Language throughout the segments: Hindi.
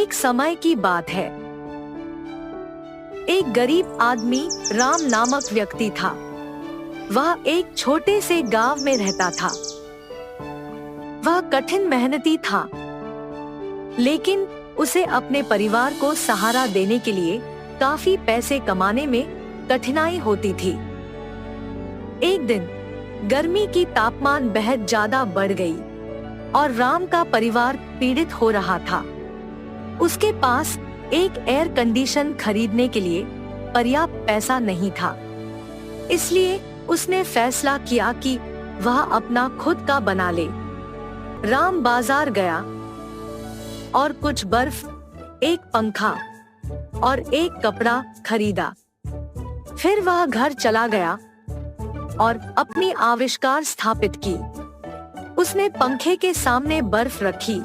एक समय की बात है। एक गरीब आदमी राम नामक व्यक्ति था। वह एक छोटे से गांव में रहता था। वह कठिन मेहनती था, लेकिन उसे अपने परिवार को सहारा देने के लिए काफी पैसे कमाने में कठिनाई होती थी। एक दिन गर्मी की तापमान बहुत ज्यादा बढ़ गई और राम का परिवार पीड़ित हो रहा था। उसके पास एक एयर कंडीशन खरीदने के लिए पर्याप्त पैसा नहीं था। इसलिए उसने फैसला किया कि वह अपना खुद का बना ले। राम बाजार गया और कुछ बर्फ, एक पंखा और एक कपड़ा खरीदा। फिर वह घर चला गया और अपनी आविष्कार स्थापित की। उसने पंखे के सामने बर्फ रखी।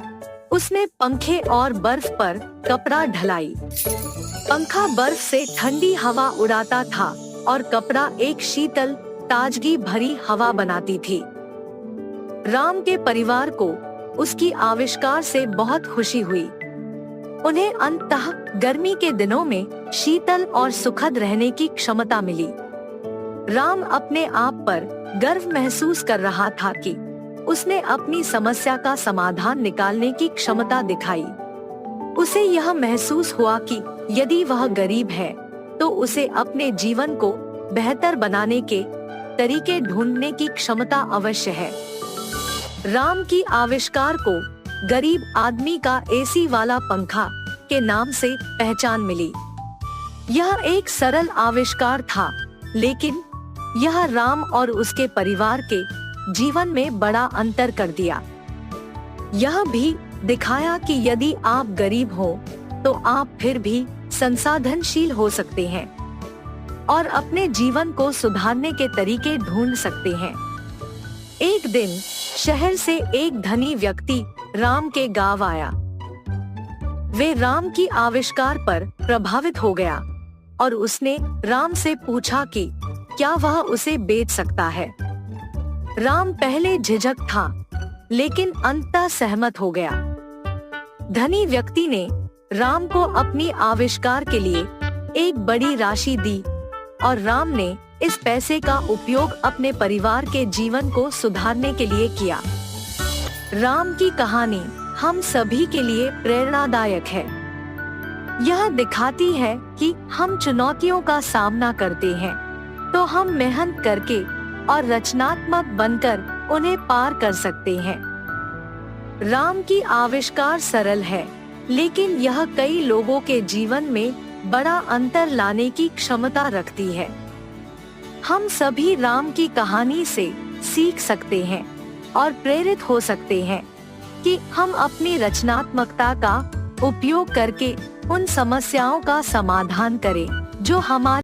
उसने पंखे और बर्फ पर कपड़ा ढलाई। पंखा बर्फ से ठंडी हवा उड़ाता था और कपड़ा एक शीतल, ताजगी भरी हवा बनाती थी। राम के परिवार को उसकी आविष्कार से बहुत खुशी हुई। उन्हें अंततः गर्मी के दिनों में शीतल और सुखद रहने की क्षमता मिली। राम अपने आप पर गर्व महसूस कर रहा था कि उसने अपनी समस्या का समाधान निकालने की क्षमता दिखाई। उसे यह महसूस हुआ कि यदि वह गरीब है तो उसे अपने जीवन को बेहतर बनाने के तरीके ढूंढने की क्षमता अवश्य है। राम की आविष्कार को गरीब आदमी का एसी वाला पंखा के नाम से पहचान मिली। यह एक सरल आविष्कार था, लेकिन यह राम और उसके परिवार के जीवन में बड़ा अंतर कर दिया। यह भी दिखाया कि यदि आप गरीब हो तो आप फिर भी संसाधनशील हो सकते हैं और अपने जीवन को सुधारने के तरीके ढूंढ सकते हैं। एक दिन शहर से एक धनी व्यक्ति राम के गांव आया। वे राम की आविष्कार पर प्रभावित हो गया और उसने राम से पूछा कि क्या वह उसे बेच सकता है। राम पहले झिझक था, लेकिन अंततः सहमत हो गया। धनी व्यक्ति ने राम को अपनी आविष्कार के लिए एक बड़ी राशि दी और राम ने इस पैसे का उपयोग अपने परिवार के जीवन को सुधारने के लिए किया। राम की कहानी हम सभी के लिए प्रेरणादायक है। यह दिखाती है कि हम चुनौतियों का सामना करते हैं तो हम मेहनत करके और रचनात्मक बनकर उन्हें पार कर सकते हैं। राम की आविष्कार सरल है, लेकिन यह कई लोगों के जीवन में बड़ा अंतर लाने की क्षमता रखती है। हम सभी राम की कहानी से सीख सकते हैं और प्रेरित हो सकते हैं कि हम अपनी रचनात्मकता का उपयोग करके उन समस्याओं का समाधान करें जो हमारे